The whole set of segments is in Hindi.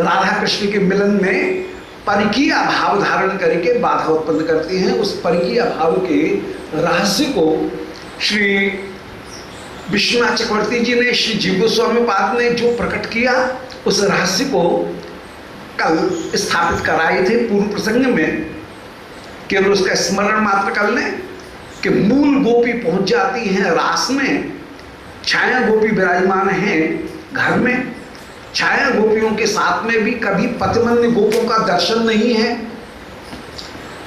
राधा कृष्ण के मिलन में परिकीय भाव धारण करके बाधा उत्पन्न करती हैं। उस परिकीय भाव के रहस्य को श्री विश्वनाथ चक्रवर्ती जी ने, श्री जीव गोस्वामी पाद ने जो प्रकट किया, उस रहस्य को कल स्थापित कराए थे पूर्व प्रसंग में। केवल उसका स्मरण मात्र कर लें कि मूल गोपी पहुंच जाती हैं रास में, छाया गोपी विराजमान हैं घर में। छाया गोपियों के साथ में भी कभी पतिमन्य गोपों का दर्शन नहीं है।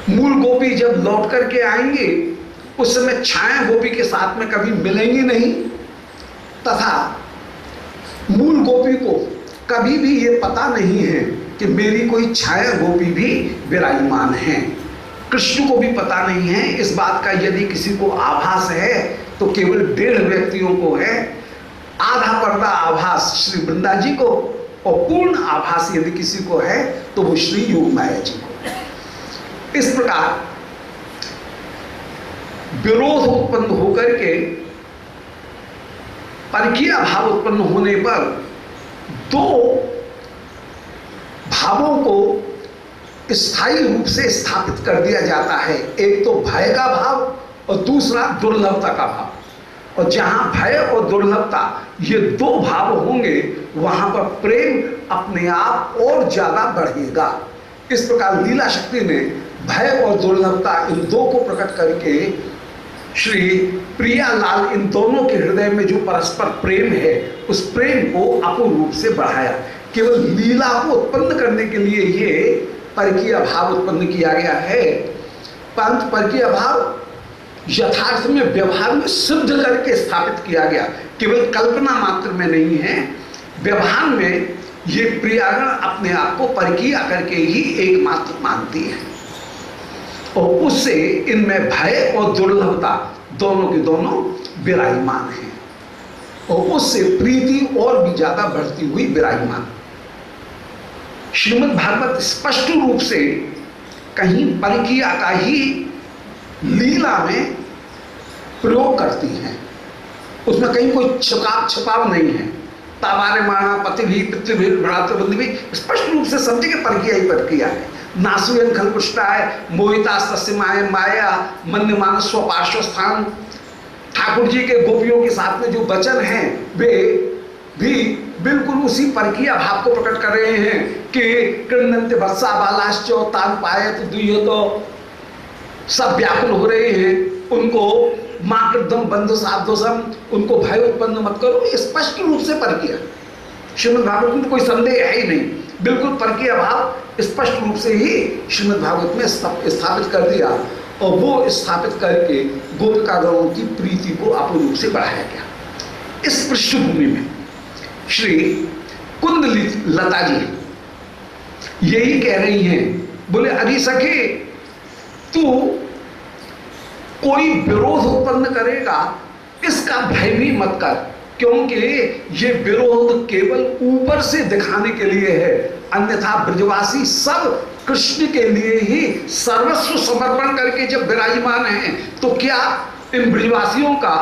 मूल गोपी जब लौट करके आएंगे उस समय छाया गोपी के साथ में कभी मिलेंगी नहीं, तथा मूल गोपी को कभी भी ये पता नहीं है कि मेरी कोई छाया गोपी भी विराजमान है। कृष्ण को भी पता नहीं है। इस बात का यदि किसी को आभास है तो केवल 1.5 व्यक्तियों को है। आधा पर्दा आभास श्री वृंदा जी को, और पूर्ण आभास यदि किसी को है तो वो श्री योग माया जी को। इस प्रकार विरोध उत्पन्न होकर के परकीय भाव उत्पन्न होने पर दो भावों को स्थायी रूप से स्थापित कर दिया जाता है। एक तो भय का भाव और दूसरा दुर्लभता का भाव। और जहां भय और दुर्लभता ये दो भाव होंगे वहां पर प्रेम अपने आप और ज्यादा बढ़ेगा। इस प्रकार लीला शक्ति ने भय और दुर्लभता इन दो को प्रकट करके श्री प्रियालाल इन दोनों के हृदय में जो परस्पर प्रेम है उस प्रेम को अपूर्ण रूप से बढ़ाया। केवल लीला को उत्पन्न करने के लिए ये परकीय भाव उत्पन्न किया गया है, परंतु परकीय भाव यथार्थ में व्यवहार में सिद्ध करके स्थापित किया गया, केवल कल्पना मात्र में नहीं है। व्यवहार में ये प्रियागण अपने आप को परकीय करके ही एकमात्र मानती है और उससे इनमें भय और दुर्लभता दोनों के दोनों विराजमान हैं और उससे प्रीति और भी ज्यादा बढ़ती हुई विराजमान। श्रीमद् भागवत स्पष्ट रूप से कहीं परकीय का ही लीला में प्रयोग करती है, उसमें कहीं कोई छुपाव नहीं है। तावारे माणा पति भी पितृ भी भ्रातृबंधु भी स्पष्ट रूप से समझे कि परकीय ही परकीय है। नासुयन खलपुष्टाय मोहिता तस्माय माया मन्य मानस स्वपार्श्व स्थान। ठाकुर जी के गोपियों के साथ में जो वचन हैं वे भी बिल्कुल उसी परकीय भाव को प्रकट कर रहे हैं कि कृण्यन्ते वत्सा बालाश्चो तान पायत दुह्यतो। सब व्याकुल हो रहे हैं, उनको मां कृतम बंधु साधुसम, उनको भय उत्पन्न मत करो। ये स्पष्ट रूप से परकीय, श्रीमद् भागवत में कोई संदेह है ही नहीं। बिल्कुल परकीय भाव स्पष्ट रूप से ही श्रीमद् भागवत में स्थापित कर दिया और वो स्थापित करके गोपिकागणों की प्रीति को अपूर्ण रूप से बढ़ाया गया। इस पृष्ठभूमि में श्री कुंद लता जी यही कह रही हैं, बोले अरे सखे तू कोई विरोध उत्पन्न करेगा इसका भय भी मत कर, क्योंकि ये विरोध केवल ऊपर से दिखाने के लिए है, अन्यथा ब्रजवासी सब कृष्ण के लिए ही सर्वस्व समर्पण करके जब विराजमान हैं तो क्या इन ब्रजवासियों का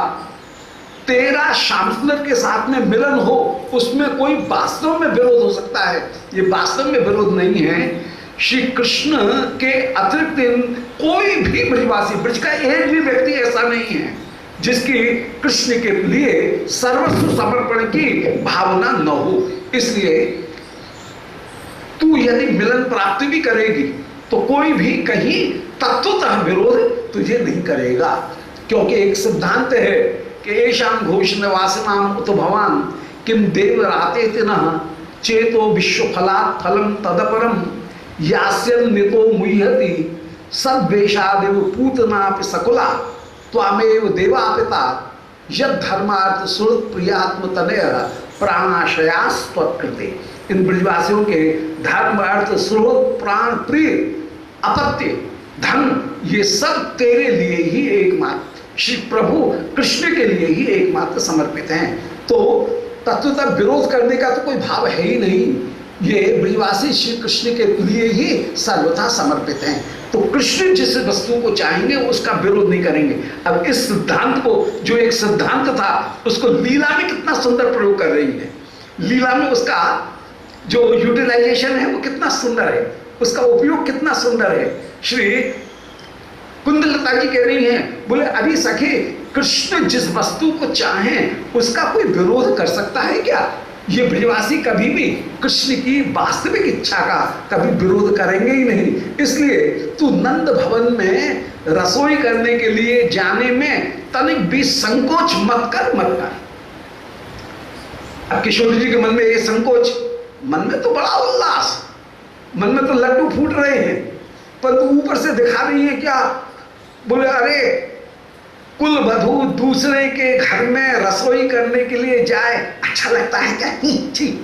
तेरा श्याम सुंदर के साथ में मिलन हो उसमें कोई वास्तव में विरोध हो सकता है? ये वास्तव में विरोध नहीं है। श्री कृष्ण के अतिरिक्त कोई भी ब्रजवासी, ब्रज का एक भी व्यक्ति ऐसा नहीं है जिसकी कृष्ण के लिए सर्वस्व समर्पण की भावना न हो। इसलिए तू यदि मिलन प्राप्ति भी करेगी तो कोई भी कहीं तत्वतः विरोध तुझे नहीं करेगा, क्योंकि एक सिद्धांत है कि ऐशाम घोष निवासनाम उत भवान किम देव राते तिनः चेतो विश्व फलात् फलम तदपरम यास्यन नितो मुह्यति सद्वेषादेव पूतनापि सकुला त्वामेव देवा पिता यद धर्मार्थ सुहृद प्रियात्म तनय प्राणाशयास्त्वत्कृते। इन ब्रजवासियों के धर्म अर्थ सुहृद प्राण प्रिय अपत्य धन ये सब तेरे लिए ही एकमात्र श्री प्रभु कृष्ण के लिए ही एकमात्र समर्पित हैं। तो तत्वतः विरोध करने का तो कोई भाव है ही नहीं, ये ब्रजवासी श्री कृष्ण के लिए ही सर्वथा समर्पित हैं। तो कृष्ण जिस वस्तु को चाहेंगे उसका विरोध नहीं करेंगे। अब इस सिद्धांत को, जो एक सिद्धांत था, उसको लीला में कितना सुंदर प्रयोग कर रही है। लीला में उसका जो यूटिलाइजेशन है वो कितना सुंदर है, उसका उपयोग कितना सुंदर है। श्री कुंदलता जी कह रही हैं, बोले अभी सखी कृष्ण जिस वस्तु को चाहें उसका कोई विरोध कर सकता है क्या? ये ब्रजवासी कभी भी कृष्ण की वास्तविक इच्छा का कभी विरोध करेंगे ही नहीं। इसलिए तू नंद भवन में रसोई करने के लिए जाने में तनिक भी संकोच मत कर, मत कर। अब किशोर जी के मन में ये संकोच, मन में तो बड़ा उल्लास, मन में तो लड्डू फूट रहे हैं, पर तू ऊपर से दिखा रही है क्या? बोले अरे कुल वधू दूसरे के घर में रसोई करने के लिए जाए, अच्छा लगता है क्या? ठीक।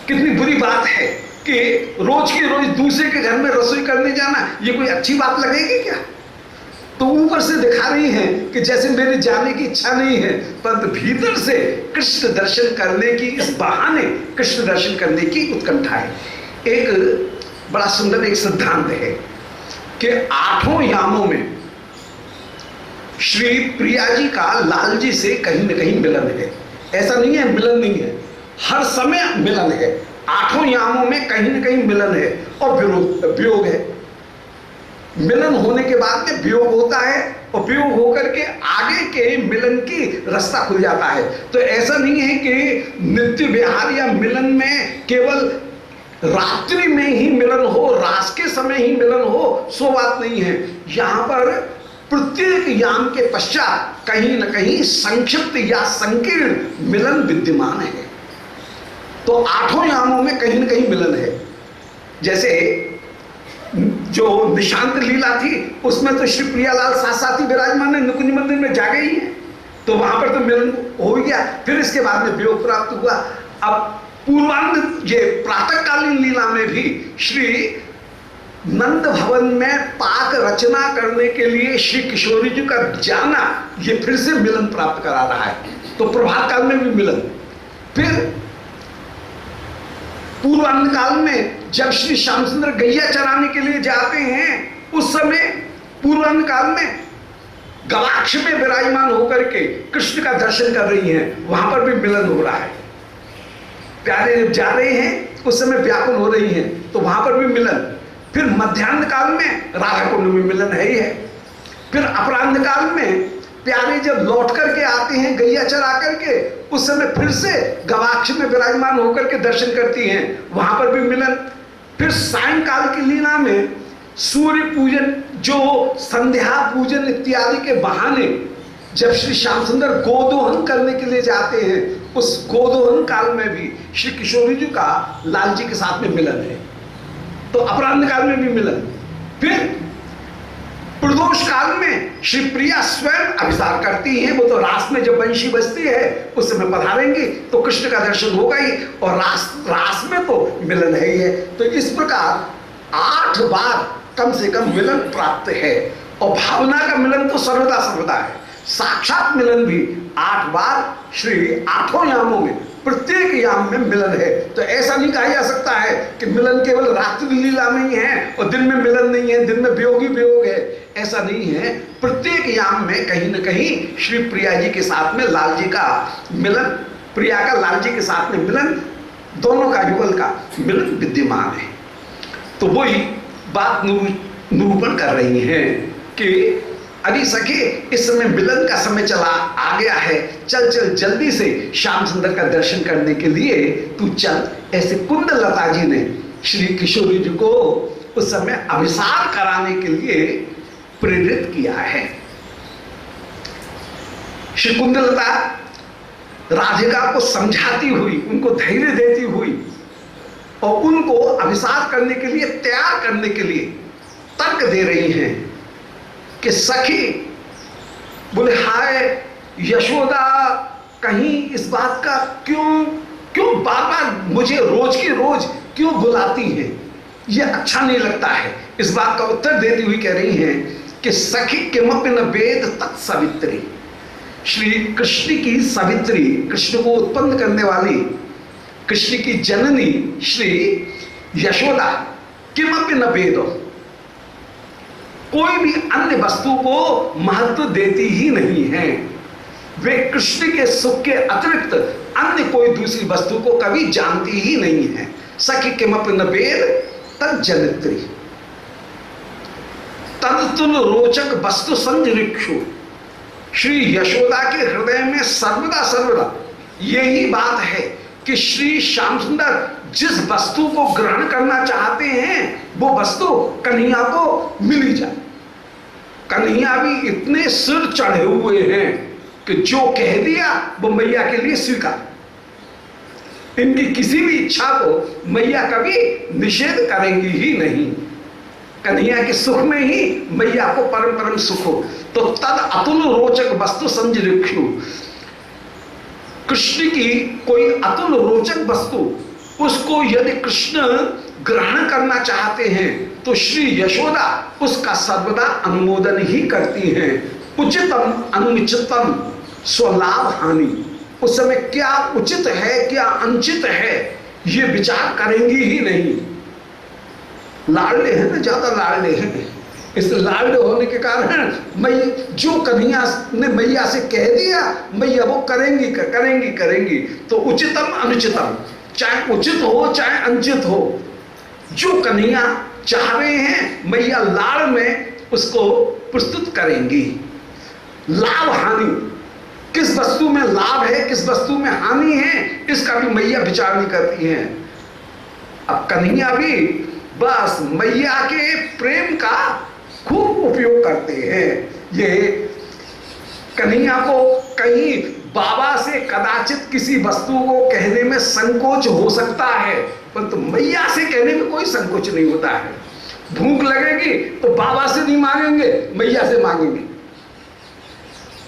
कितनी बुरी बात है कि रोज की रोज दूसरे के घर में रसोई करने जाना, ये कोई अच्छी बात लगेगी क्या? तो ऊपर से दिखा रही हैं कि जैसे मेरे जाने की इच्छा नहीं है, परंतु भीतर से कृष्ण दर्शन करने की, इस बहाने कृष्ण दर्शन करने की उत्कंठा है। एक बड़ा सुंदर एक सिद्धांत है कि 8 यामों में श्री प्रिया जी का लाल जी से कहीं न कहीं मिलन है। ऐसा नहीं है मिलन नहीं है, हर समय मिलन है। 8 यामों में कहीं न कहीं मिलन है और वियोग है। मिलन होने के बाद में वियोग होता है और वियोग होकर के आगे के मिलन की रास्ता खुल जाता है। तो ऐसा नहीं है कि नित्य विहार या मिलन में केवल रात्रि में ही मिलन हो, रास के समय ही मिलन हो, सो बात नहीं है। यहां पर प्रत्येक याम के पश्चात कहीं न कहीं संक्षिप्त या संकीर्ण मिलन विद्यमान है। तो 8 यामों में कहीं न कहीं मिलन है। जैसे जो निशांत लीला थी उसमें तो श्री प्रियालाल साथ साथ ही विराजमान है, निकुंज मंदिर में जा गई है, तो वहां पर तो मिलन हो गया। फिर इसके बाद में वियोग प्राप्त हुआ। अब पूर्वांध ये प्रातःकालीन लीला में भी श्री नंद भवन में पाक रचना करने के लिए श्री किशोरी जी का जाना, ये फिर से मिलन प्राप्त करा रहा है। तो प्रभात काल में भी मिलन, फिर पूर्वांध काल में जब श्री श्याम सुंदर गैया चराने के लिए जाते हैं, उस समय पूर्वांध काल में गवाक्ष में विराजमान होकर के कृष्ण का दर्शन कर रही हैं, वहां पर भी मिलन हो रहा है। प्यारे जब जा रहे हैं उस समय व्याकुल हो रही हैं, तो वहां पर भी मिलन। फिर मध्याह्न काल में राधा कुंड में मिलन है ही है। फिर अपराह्न काल में प्यारे जब लौट करके आते हैं गैया चरा करके, उस समय फिर से गवाक्ष में विराजमान होकर के दर्शन करती हैं, वहां पर भी मिलन। फिर सायंकाल की लीला में सूर्य पूजन, जो संध्या पूजन इत्यादि के बहाने जब श्री श्याम सुंदर गोदोहन करने के लिए जाते हैं, उस गोदोहन काल में भी श्री किशोरी जी का लाल जी के साथ में मिलन है। तो अपराह्न काल में भी मिलन। फिर प्रदोष काल में श्री प्रिया स्वयं अभिसार करती हैं, वो तो रास में जब बंशी बजती है उस समय पधारेंगी तो कृष्ण का दर्शन होगा ही, और रास में तो मिलन है ही है। तो इस प्रकार 8 बार कम से कम मिलन प्राप्त है, और भावना का मिलन तो सर्वदा सर्वदा है। साक्षात मिलन भी 8 बार श्री 8 यामों में प्रत्येक याम में मिलन है। तो ऐसा नहीं कहा जा सकता है कि मिलन केवल रात्रि लीला में ही है और दिन में मिलन नहीं है, दिन में वियोगी वियोग है, ऐसा नहीं है। प्रत्येक याम में कहीं न कहीं श्री प्रिया जी के साथ में लाल जी का मिलन, प्रिया का लाल जी के साथ में मिलन, दोनों का युगल का मिलन विद्यमान है। तो वही बात निरूपण कर रही है कि अरे सखी इस समय मिलन का समय चला आ गया है, चल चल जल्दी से श्याम सुंदर का दर्शन करने के लिए तू चल। ऐसे कुंदलता जी ने श्री किशोरी जी को उस समय अभिसार कराने के लिए प्रेरित किया है। श्री कुंदलता राधिका को समझाती हुई, उनको धैर्य देती हुई और उनको अभिसार करने के लिए, तैयार करने के लिए तर्क दे रही हैं कि सखी, बोले हाय यशोदा, कहीं इस बात का क्यों बार बार मुझे रोज की रोज क्यों बुलाती हैं, ये अच्छा नहीं लगता है। इस बात का उत्तर देती हुई कह रही हैं कि सखी किमपि न वेद तत्सवित्री, श्री कृष्ण की सवित्री, कृष्ण को उत्पन्न करने वाली, कृष्ण की जननी श्री यशोदा किमपि न वेद, कोई भी अन्य वस्तु को महत्व देती ही नहीं है। वे कृष्ण के सुख के अतिरिक्त अन्य कोई दूसरी वस्तु को कभी जानती ही नहीं है। सखी किमपि न वेद तद जनित्री तदतुल रोचक वस्तु संजरिक्षु। श्री यशोदा के हृदय में सर्वदा सर्वदा यही बात है कि श्री श्याम सुंदर जिस वस्तु को ग्रहण करना चाहते हैं वो वस्तु कन्हैया को मिली जाए। कन्हैया भी इतने सिर चढ़े हुए हैं कि जो कह दिया वो मैया के लिए स्वीकार। इनकी किसी भी इच्छा को मैया कभी निषेध करेंगी ही नहीं। कन्हैया के सुख में ही मैया को परम परम सुख हो। तो तद अतुल रोचक वस्तु संजरिक्षु, कृष्ण की कोई अतुल रोचक वस्तु उसको यदि कृष्ण ग्रहण करना चाहते हैं तो श्री यशोदा उसका सर्वदा अनुमोदन ही करती हैं। उचितम अनुचितम स्वलाभ हानि, उस समय क्या उचित है क्या अनुचित है ये विचार करेंगी ही नहीं। लाडले हैं ना, ज्यादा लाडले हैं, इस लाडले होने के कारण जो कन्हैया ने मैया से कह दिया मैया वो करेंगी करेंगी करेंगी। तो उचितम अनुचितम, चाहे उचित हो चाहे अनुचित हो, जो कन्हैया चाह रहे हैं मैया लाड़ में उसको प्रस्तुत करेंगी। लाभ हानि, किस वस्तु में लाभ है किस वस्तु में हानि है इसका भी मैया विचार नहीं करती हैं। अब कन्हैया भी बस मैया के प्रेम का खूब उपयोग करते हैं। ये कन्हैया को कहीं बाबा से कदाचित किसी वस्तु को कहने में संकोच हो सकता है, परंतु मैया से कहने में कोई संकोच नहीं होता है। भूख लगेगी तो बाबा से नहीं मांगेंगे, मैया से मांगेंगे।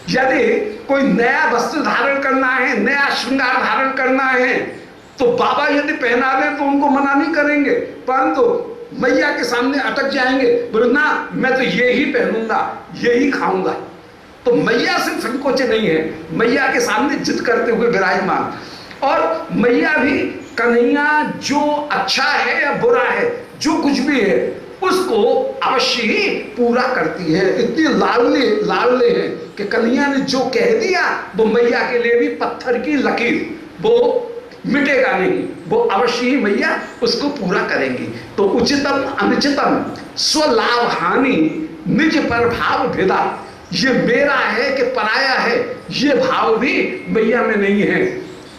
यदि कोई नया वस्त्र धारण करना है, नया श्रृंगार धारण करना है तो बाबा यदि पहना दें तो उनको मना नहीं करेंगे, परंतु मैया के सामने अटक जाएंगे, बोले ना मैं तो ये ही पहनूंगा ये ही खाऊंगा। तो मैया से संकोच नहीं है, मैया के सामने जिद करते हुए विराजमान। और मैया भी कन्हैया जो अच्छा है या बुरा है जो कुछ भी है उसको अवश्य ही पूरा करती है। इतनी लाडले हैं कि कन्हैया ने जो कह दिया वो मैया के लिए भी पत्थर की लकीर, वो मिटेगा नहीं, वो अवश्य ही मैया उसको पूरा करेंगी। तो उचितम अनुचितम स्वलाभ हानि निज पर भाव भेदा, ये मेरा है कि पराया है ये भाव भी मैया में नहीं है।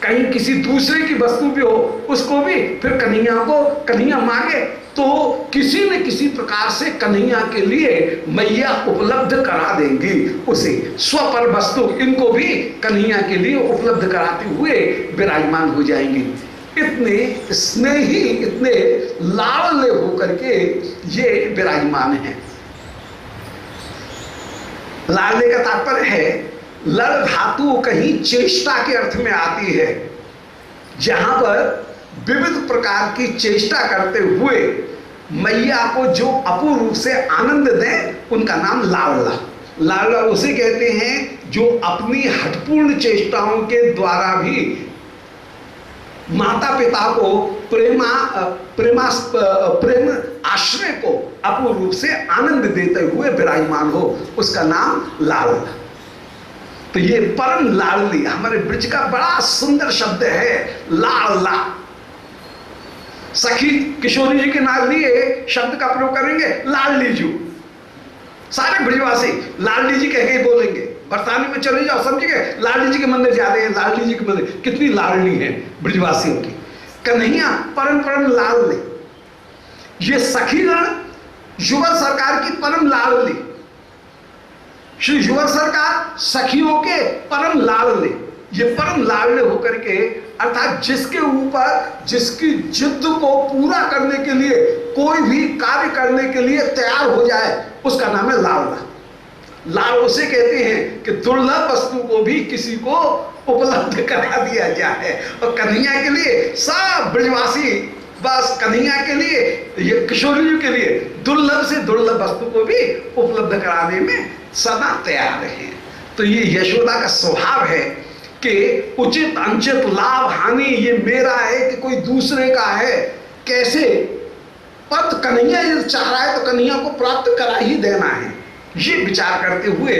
कहीं किसी दूसरे की वस्तु भी हो उसको भी फिर कन्हैया मांगे तो किसी न किसी प्रकार से कन्हैया के लिए मैया उपलब्ध करा देंगी उसे। स्वपर वस्तु इनको भी कन्हैया के लिए उपलब्ध कराते हुए विराजमान हो जाएंगी। इतने स्नेही इतने लाडले होकर के ये विराजमान है। लाडले का तात्पर्य है लड़ धातु कहीं चेष्टा के अर्थ में आती है, जहां पर विविध प्रकार की चेष्टा करते हुए मैया को जो अपूर्व रूप से आनंद दें उनका नाम लाडला। लाडला उसे कहते हैं जो अपनी हठपूर्ण चेष्टाओं के द्वारा भी माता पिता को प्रेम आश्रय को अपूर्व रूप से आनंद देते हुए विराजमान हो, उसका नाम लाडला। तो ये परम लाडली हमारे ब्रज का बड़ा सुंदर शब्द है लाडला। सखी किशोरी जी के नाम लिए शब्द का प्रयोग करेंगे लाडली जी, सारे ब्रजवासी लाडली जी कह के बोलेंगे। बरसाने में चले जाओ समझ गए, लाडली जी के मंदिर जाते हैं, लाडली जी के मंदिर कितनी लाडली है ब्रजवासियों की। कन्हैया परम परम लाडली, ये सखीगण युगल सरकार की परम लाडली, श्री युगल सरकार सखियों के परम लाडले। ये परम लाडले होकर के अर्थात जिसके ऊपर जिसकी जिद को पूरा करने के लिए कोई भी कार्य करने के लिए तैयार हो जाए उसका नाम है लाडला। लाड उसे कहते हैं कि दुर्लभ वस्तु को भी किसी को उपलब्ध करा दिया जाए। और कन्हैया के लिए सब ब्रजवासी बस कन्हैया के लिए ये किशोरी जी के लिए दुर्लभ से दुर्लभ वस्तु को भी उपलब्ध कराने में सदा तैयार है। तो ये यशोदा का स्वभाव है कि उचित अनुचित लाभ हानि ये मेरा है कि कोई दूसरे का है, कैसे पद कन्हैया चाह रहा है तो कन्हैया को प्राप्त करा ही देना है, ये विचार करते हुए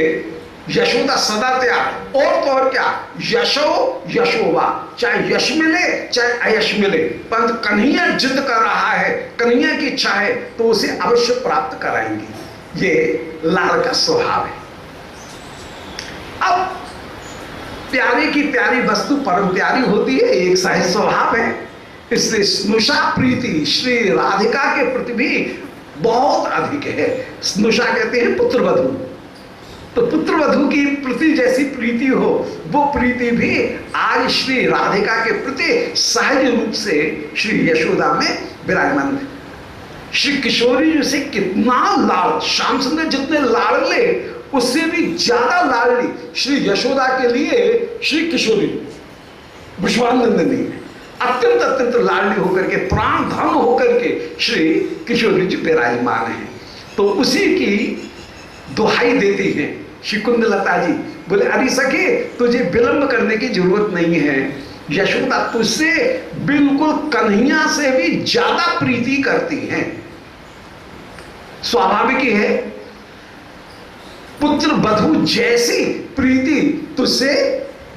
यशोदा सदा त्याग, और तो और क्या, यशो यशोवा, चाहे यश मिले चाहे अयश मिले, परंतु कन्हैया जिद कर रहा है, कन्हैया की इच्छा है तो उसे अवश्य प्राप्त कराएंगे। ये लाड़ का स्वभाव है। अब प्यारे की प्यारी वस्तु परम प्यारी होती है, एक सहज स्वभाव है। इसलिए स्नुषा प्रीति श्री राधिका के प्रति भी बहुत अधिक है। स्नुषा कहते हैं पुत्रवधू, तो पुत्रवधू की प्रति जैसी प्रीति हो, वो प्रीति भी आज श्री राधिका के प्रति सहज रूप से श्री यशोदा में विराजमान। श्री किशोरी जी से कितना लाड़, श्याम सुंदर जितने लाड़ले उससे भी ज्यादा लाडली श्री यशोदा के लिए श्री किशोरी विश्वानंदिनी अत्यंत अत्यंत लाडली होकर के, प्राण धन होकर के श्री किशोरी जी विराजमान हैं। तो उसी की दुहाई देती हैं श्री कुंदलता जी, बोले अरे सखे तुझे विलंब करने की जरूरत नहीं है, यशोदा तुझसे बिल्कुल कन्हैया से भी ज्यादा प्रीति करती हैं। स्वाभाविक ही है, पुत्र वधू जैसी प्रीति तुझसे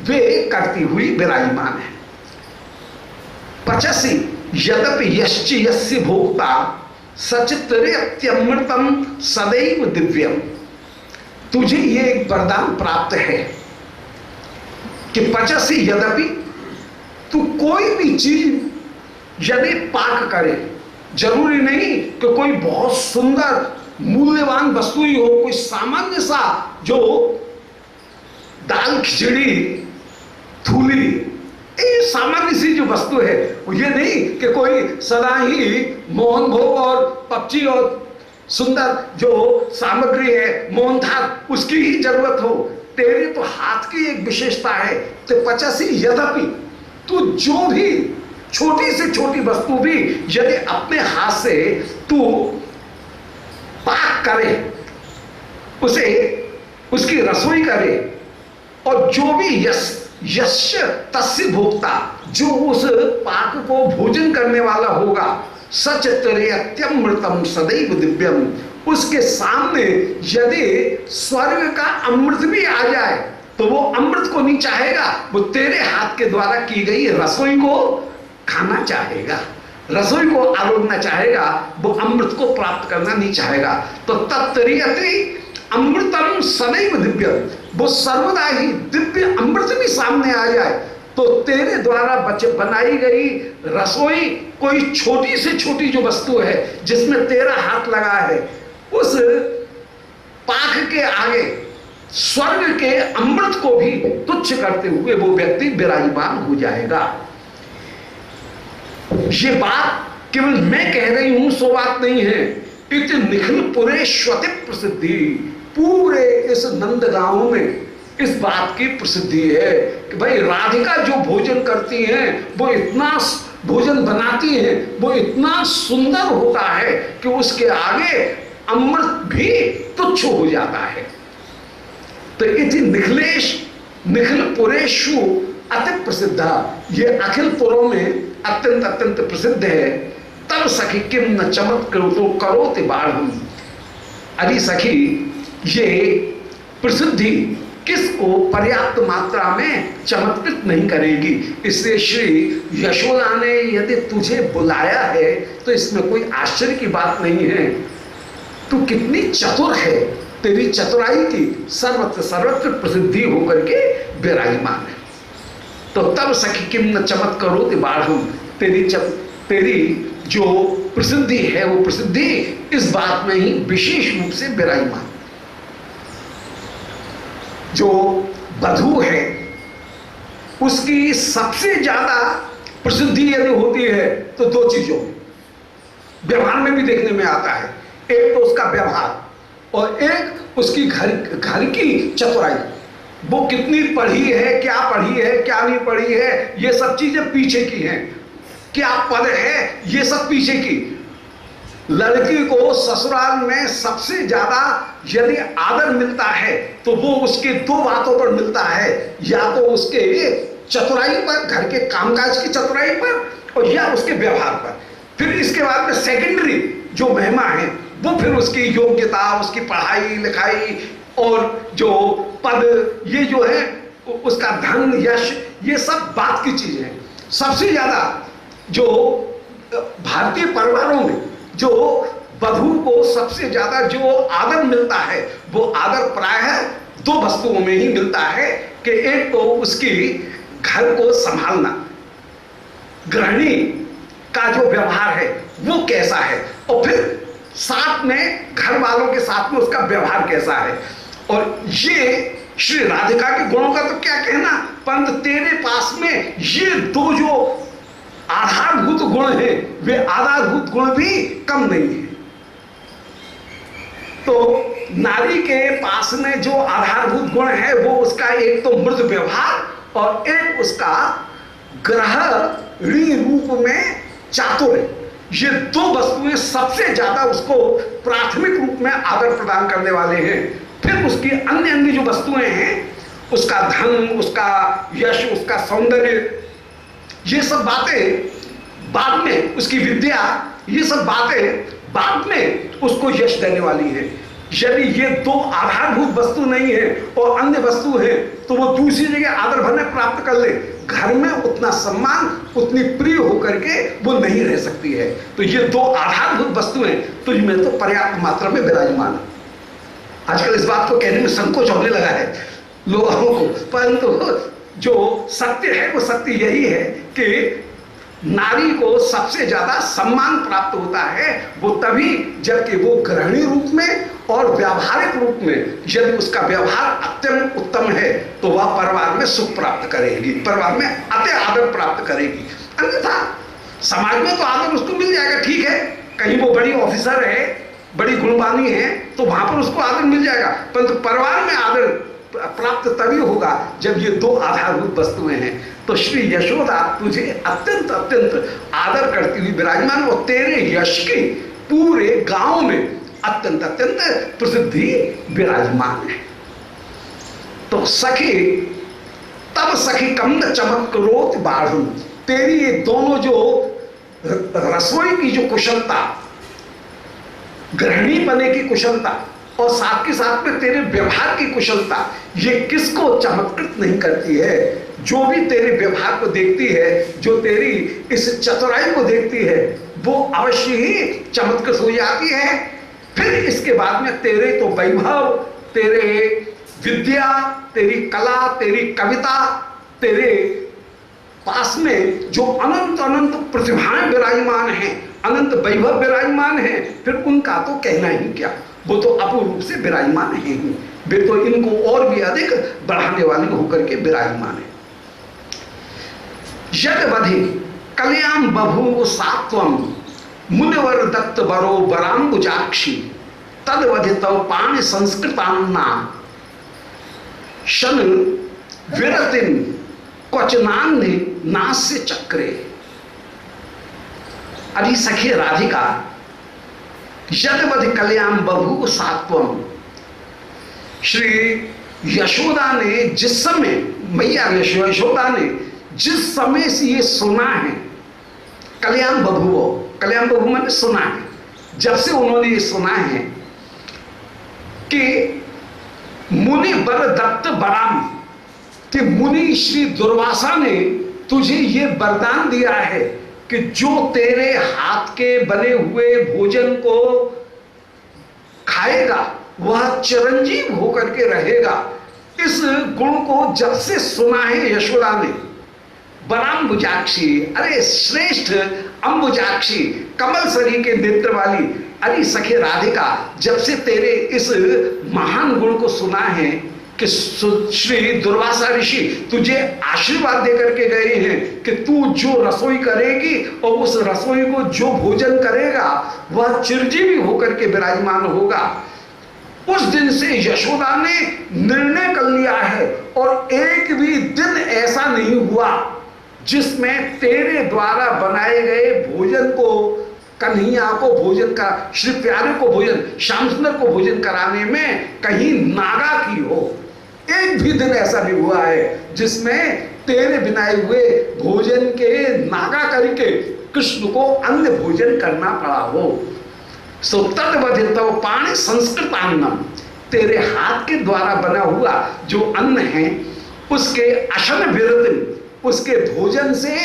वे करती हुई विराजमान है। पचसी यद्यपि यश्च यस्य भोक्ता सचित्रे अत्यमृतम सदैव दिव्यम। तुझे ये एक वरदान प्राप्त है कि पचसी यद्यपि, तू कोई भी चीज यदि पाक करे, जरूरी नहीं कि कोई बहुत सुंदर मूल्यवान वस्तु ही हो, कोई सामान्य सा जो दाल खिचड़ी थूली, ये सामान्य सी जो वस्तु है, वो ये नहीं कि कोई सदा ही मोहन भोग और पक्षी और सुंदर जो सामग्री है मोहन थाल उसकी ही जरूरत हो। तेरे तो हाथ की एक विशेषता है, तो पचासी यद्यपि तू जो भी छोटी से छोटी वस्तु भी यदि अपने हाथ से तू पाक करे, उसे उसकी रसोई करे, और जो भी यश तस्य भोक्ता, जो उस पाक को भोजन करने वाला होगा, सचित्रे अत्यमृतम सदैव दिव्यम, उसके सामने यदि स्वर्ग का अमृत भी आ जाए तो वो अमृत को नहीं चाहेगा, वो तेरे हाथ के द्वारा की गई रसोई को खाना चाहेगा, रसोई को आरोगना चाहेगा, वो अमृत को प्राप्त करना नहीं चाहेगा। तो तत्तरीयते अमृतम सदैव दिव्य, वो सर्वदा ही दिव्य अमृत भी सामने आ जाए तो तेरे द्वारा बनाई गई रसोई कोई छोटी से छोटी जो वस्तु है जिसमें तेरा हाथ लगा है, उस पाक के आगे स्वर्ग के अमृत को भी तुच्छ करते हुए वो व्यक्ति विराजमान हो जाएगा। ये बात केवल मैं कह रही हूं, सो बात नहीं है। इत निखिल पुरे स्वति प्रसिद्धि, पूरे इस नंदगांव में इस बात की प्रसिद्धि है कि भाई राधिका जो भोजन करती हैं, वो इतना भोजन बनाती हैं, वो इतना सुंदर होता है कि उसके आगे अमृत भी तुच्छ हो जाता है। तो इति निखिलेश निखिल पुरेशु अति प्रसिद्धा, ये अखिल पुरों में अत्यंत अत्यंत प्रसिद्ध है। तब सखी किम न चमत्कृतो तो करोति बाढ़, अरे सखी ये प्रसिद्धि किसको पर्याप्त मात्रा में चमत्कृत नहीं करेगी। इसलिए श्री यशोदा ने यदि तुझे बुलाया है तो इसमें कोई आश्चर्य की बात नहीं है। तू कितनी चतुर है, तेरी चतुराई की सर्वत्र सर्वत्र प्रसिद्धि होकर के विराजमान है। तो तब सखी किम न चमत्करोति बाढ़, तेरी जो प्रसिद्धि है वो प्रसिद्धि इस बात में ही विशेष रूप से विराजमान। जो वधू है उसकी सबसे ज्यादा प्रसिद्धि यदि होती है तो दो चीजों में, व्यवहार में भी देखने में आता है। एक तो उसका व्यवहार और एक उसकी घर की चतुराई। वो कितनी पढ़ी है, क्या पढ़ी है, क्या नहीं पढ़ी है, ये सब चीजें पीछे की हैं। क्या पद है, ये सब पीछे की। लड़की को ससुराल में सबसे ज्यादा यदि आदर मिलता है तो वो उसके दो बातों पर मिलता है, या तो उसके चतुराई पर, घर के कामकाज की चतुराई पर, और या उसके व्यवहार पर। फिर इसके बाद में सेकेंडरी जो महिमा है वो फिर उसकी योग्यता, उसकी पढ़ाई लिखाई और जो पद, ये जो है उसका धन यश, ये सब बात की चीजें हैं। सबसे ज्यादा जो भारतीय परिवारों में जो वधू को सबसे ज्यादा जो आदर मिलता है, वो आदर प्रायः दो वस्तुओं में ही मिलता है कि एक तो उसकी घर को संभालना, गृहिणी का जो व्यवहार है वो कैसा है, और फिर साथ में घर वालों के साथ में उसका व्यवहार कैसा है। और ये श्री राधिका के गुणों का तो क्या कहना, परंतु तेरे पास में ये दो जो आधारभूत गुण हैं, वे आधारभूत गुण भी कम नहीं है। तो नारी के पास में जो आधारभूत गुण है वो उसका एक तो मृदु व्यवहार और एक उसका गृहिणी रूप में चातुर्य। ये दो वस्तुएं सबसे ज्यादा उसको प्राथमिक रूप में आदर प्रदान करने वाले हैं। फिर उसकी अन्य अन्य जो वस्तुएं हैं, उसका धन, उसका यश, उसका सौंदर्य, ये सब बातें बाद में, उसकी विद्या, ये सब बातें बाद में उसको यश देने वाली है। यदि ये दो आधारभूत वस्तु नहीं है और अन्य वस्तु है तो वो दूसरी जगह आदर भरने प्राप्त कर ले, घर में उतना सम्मान, उतनी प्रिय होकर के वो नहीं रह सकती है। तो ये दो आधारभूत वस्तुएं तुझ में तो पर्याप्त मात्रा में विराजमान है। आजकल इस बात को कहने में संकोच होने लगा है लोगों को, परंतु जो सत्य है वो सत्य यही है कि नारी को सबसे ज्यादा सम्मान प्राप्त होता है वो तभी जबकि वो गृहिणी रूप में और व्यावहारिक रूप में यदि उसका व्यवहार अत्यंत उत्तम है तो वह परिवार में सुख प्राप्त करेगी, परिवार में अति आदर प्राप्त करेगी। अन्यथा समाज में तो आदर उसको मिल जाएगा, ठीक है, कहीं वो बड़ी ऑफिसर है, बड़ी गुणवानी है तो वहां पर उसको आदर मिल जाएगा, परंतु परिवार में आदर प्राप्त तभी होगा जब ये दो आधारभूत वस्तुएं हैं। तो श्री यशोदा तुझे अत्यंत अत्यंत आदर करती हुई विराजमान, और तेरे यश की पूरे गांव में अत्यंत अत्यंत प्रसिद्धि विराजमान है। तो सखी तब सखी कमन चमत्कृत बाढ़, तेरी ये दोनों जो रसोई की जो कुशलता, गृहिणी बने की कुशलता और साथ के साथ में तेरे व्यवहार की कुशलता, ये किसको चमत्कृत नहीं करती है। जो भी तेरे व्यवहार को देखती है, जो तेरी इस चतुराई को देखती है, वो अवश्य ही चमत्कृत हो जाती है। फिर इसके बाद में तेरे तो वैभव, तेरे विद्या, तेरी कला, तेरी कविता, तेरे पास में जो अनंत अनंत प्रतिभाएं विराजमान हैं, अनंत वैभव विराजमान है, फिर उनका तो कहना ही क्या, वो तो अपूर्व रूप से विराजमान है ही, वे तो इनको और भी अधिक बढ़ाने वाली होकर के विराजमान है। यदवधि कल्याण बभूव सात्वम मुनिवर दत्त बरो बरांबुजाक्षी तदवधि तव पाणि संस्कृतान्ना शन विरतिन क्वचनान्नि नास्य चक्रे। अरे सखी राधिका, यदवधि कल्याण बभूव सात्वम, श्री यशोदा ने जिस समय, मैया यशोदा ने जिस समय से ये सुना है, कल्याण बभूव, कल्याण बभूव मैंने सुना है, जब से उन्होंने ये सुना है कि मुनि वर दत्त बराम, कि मुनि श्री दुर्वासा ने तुझे ये वरदान दिया है कि जो तेरे हाथ के बने हुए भोजन को खाएगा वह चिरंजीव होकर के रहेगा। इस गुण को जब से सुना है यशोदा ने, बरांबुजाक्षी, अरे श्रेष्ठ अंबुजाक्षी, कमल सरी के नेत्र वाली, अरे सखे राधिका, जब से तेरे इस महान गुण को सुना है कि श्री दुर्वासा ऋषि तुझे आशीर्वाद देकर के गए हैं कि तू जो रसोई करेगी और उस रसोई को जो भोजन करेगा वह चिरंजीवी होकर के विराजमान होगा, उस दिन से यशोदा ने निर्णय कर लिया है और एक भी दिन ऐसा नहीं हुआ जिसमें तेरे द्वारा बनाए गए भोजन को, कन्हैया को भोजन का, श्री प्यारे को भोजन, श्याम सुंदर को भोजन कराने में कहीं नागा की हो। एक भी दिन ऐसा नहीं हुआ है जिसमें तेरे बनाए हुए भोजन के नागा करके कृष्ण को अन्य भोजन करना पड़ा हो। सो तदवधि तव पाणि संस्कृतान्नम, तेरे हाथ के द्वारा बना हुआ जो अन्न है उसके अशन विरत, उसके भोजन से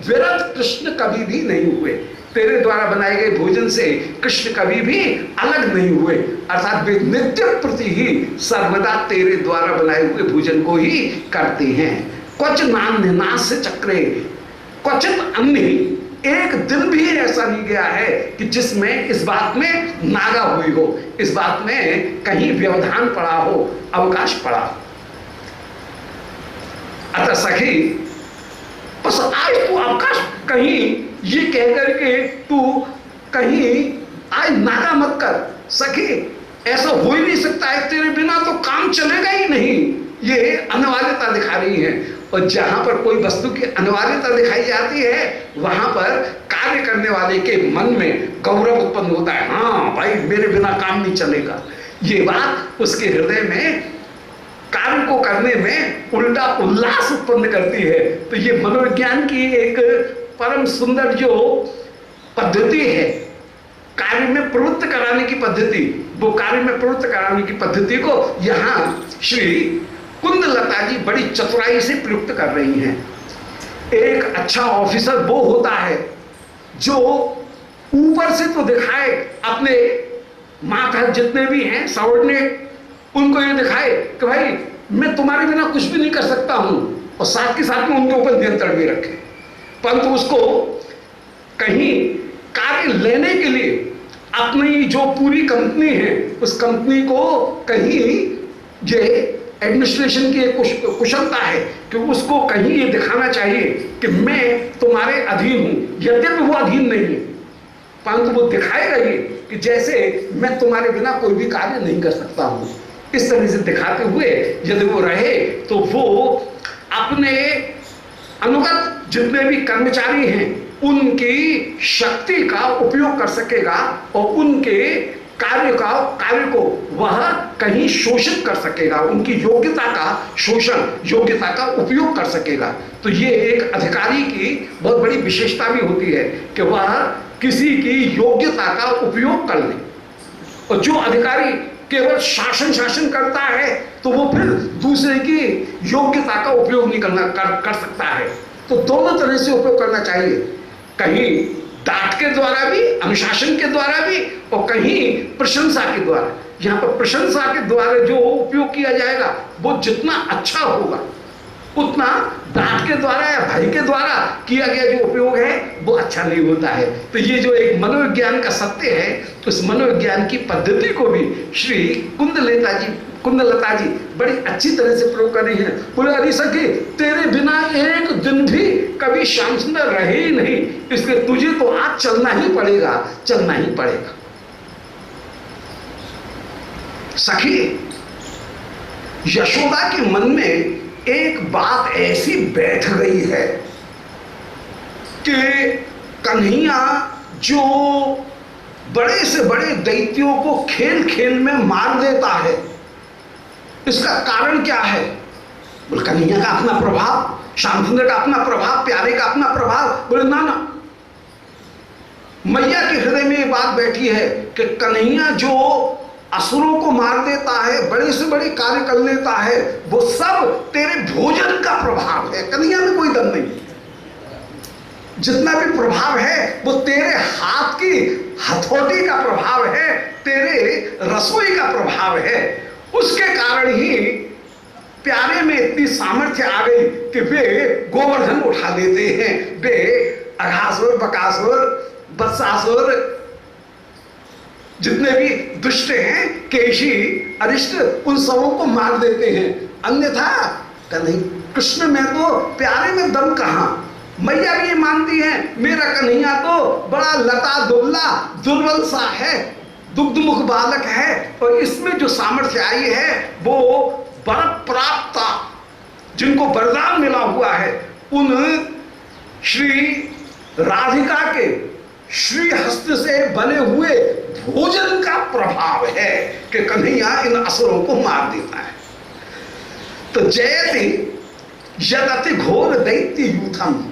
विरत कृष्ण कभी भी नहीं हुए। तेरे द्वारा बनाए गए भोजन से कृष्ण कभी भी अलग नहीं हुए, अर्थात वे नित्य प्रति ही सर्वदा तेरे द्वारा बनाए हुए भोजन को ही करते हैं। क्वच नान्यनाश चक्रे क्वचित अन्य, एक दिन भी ऐसा नहीं गया है कि जिसमें इस बात में नागा हुई हो, इस बात में कहीं व्यवधान पड़ा हो, अवकाश पड़ा। अतः सखी बस आज तू अवकाश कहीं ये कहकर के तू कहीं आज नागा मत कर सखी, ऐसा हो ही नहीं सकता है, तेरे बिना तो काम चलेगा ही नहीं। ये अनिवार्यता दिखा रही है, और जहां पर कोई वस्तु की अनिवार्यता दिखाई जाती है वहां पर कार्य करने वाले के मन में गौरव उत्पन्न होता है। हाँ भाई, मेरे बिना काम नहीं चलेगा। ये बात उसके हृदय में कार्य को करने में उल्टा उल्लास उत्पन्न करती है। तो ये मनोविज्ञान की एक परम सुंदर जो पद्धति है, कार्य में प्रवृत्त कराने की पद्धति, वो कार्य में प्रवृत्त कराने की पद्धति को यहाँ श्री कुंदलता जी बड़ी चतुराई से प्रयुक्त कर रही हैं। एक अच्छा ऑफिसर वो होता है जो ऊपर से तो दिखाए अपने मातहत जितने भी हैं सबॉर्डिनेट, उनको ये दिखाए कि भाई मैं तुम्हारे बिना कुछ भी नहीं कर सकता हूं, और साथ के साथ में उनके ऊपर नियंत्रण भी रखे, परंतु उसको कहीं कार्य लेने के लिए अपनी जो पूरी कंपनी है उस कंपनी को कहीं ये एडमिनिस्ट्रेशन की एक कुशलता है कि उसको कहीं ये दिखाना चाहिए कि मैं तुम्हारे अधीन हूं, यद्यपि वो अधीन नहीं है, परंतु वो दिखाएगा ये कि जैसे मैं तुम्हारे बिना कोई भी कार्य नहीं कर सकता हूं। इस तरह से दिखाते हुए यदि वो रहे तो वो अपने अनुगत जितने भी कर्मचारी हैं उनकी शक्ति का उपयोग कर सकेगा और उनके कार्य को वह कहीं शोषित कर सकेगा, उनकी योग्यता का शोषण, योग्यता का उपयोग कर सकेगा। तो ये एक अधिकारी की बहुत बड़ी विशेषता भी होती है कि वह किसी की योग्यता का उपयोग कर ले। और जो अधिकारी केवल शासन करता है तो वो फिर दूसरे की योग्यता का उपयोग नहीं कर सकता है। तो दोनों तरह से उपयोग करना चाहिए, कहीं डांट के द्वारा भी, अनुशासन के द्वारा भी, और कहीं प्रशंसा के द्वारा। यहाँ पर प्रशंसा के द्वारा जो उपयोग किया जाएगा वो जितना अच्छा होगा उतना डांट के द्वारा या भय के द्वारा किया गया जो उपयोग है वो अच्छा नहीं होता है। तो ये जो एक मनोविज्ञान का सत्य है, तो इस मनोविज्ञान की पद्धति को भी श्री कुंदलता जी बड़ी अच्छी तरह से प्रयोग कर रही हैं। बोले अरे सखी, तेरे बिना एक दिन भी कभी श्याम सुंदर रहे ही नहीं, इसलिए तुझे तो आज चलना ही पड़ेगा, चलना ही पड़ेगा। सखी, यशोदा के मन में एक बात ऐसी बैठ गई है कि कन्हैया जो बड़े से बड़े दैत्यों को खेल खेल में मार देता है, इसका कारण क्या है? बोले कन्हैया का अपना प्रभाव, श्याम सुंदर का अपना प्रभाव, प्यारे का अपना प्रभाव। बोले ना ना, मैया के हृदय में ये बात बैठी है कि कन्हैया जो असुरों को मार देता है, बड़े से बड़े कार्य कर लेता है, वो सब तेरे भोजन का प्रभाव है। कन्हैया में कोई दम नहीं, जितना भी प्रभाव है वो तेरे हाथ की हथौड़ी का प्रभाव है, तेरे रसोई का प्रभाव है। उसके कारण ही प्यारे में इतनी सामर्थ्य आ गई कि वे गोवर्धन उठा लेते हैं, वे अघासुर, बकासुर, बत्सासुर, जितने भी दुष्ट हैं, केशी, अरिष्ट, उन सबों को मार देते हैं। अन्यथा कृष्ण में तो प्यारे में दम कहां। मैया भी ये मानती है मेरा कन्हैया तो बड़ा लता दुबला दुर्बल सा है, दुग्ध मुख बालक है, और इसमें जो सामर्थ्य आई है वो वर प्राप्त, जिनको वरदान मिला हुआ है, उन श्री राधिका के श्री हस्त से बने हुए भोजन का प्रभाव है कि कन्हैया इन असुरों को मार देता है। तो जयति यदति घोर दैत्य यूथम,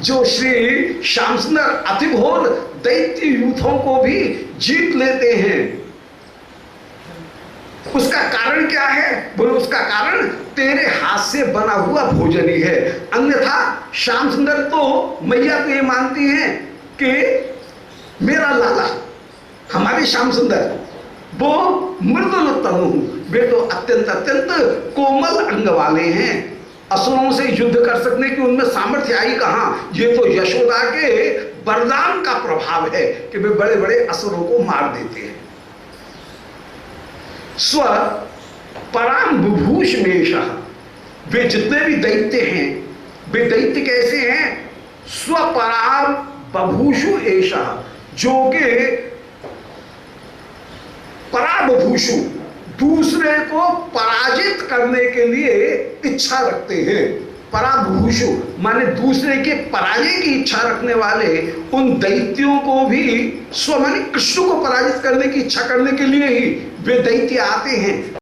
जो श्री श्याम सुंदर अति घोर दैत्य यूथों को भी जीत लेते हैं। उसका कारण क्या है? बोले उसका कारण तेरे हाथ से बना हुआ भोजन ही है। अन्यथा श्याम सुंदर तो मैया तो ये मानती हैं कि मेरा लाला, हमारे श्याम सुंदर वो मृदुल तनु, वे तो अत्यंत अत्यंत कोमल अंग वाले हैं, असुरों से युद्ध कर सकने की उनमें सामर्थ्य आई कहां? ये तो यशोदा के वरदान का प्रभाव है कि वे बड़े बड़े असुरों को मार देते हैं। स्व पराम बुभूष मेषः, वे जितने भी दैत्य हैं, वे दैत्य कैसे हैं? स्वपराम बभूषु एषः, जो के पराबभूषु, दूसरे को पराजित करने के लिए इच्छा रखते हैं। पराबभूषु माने दूसरे के पराजय की इच्छा रखने वाले उन दैत्यों को भी, स्व माने कृष्ण को पराजित करने की इच्छा करने के लिए ही वे दैत्य आते हैं।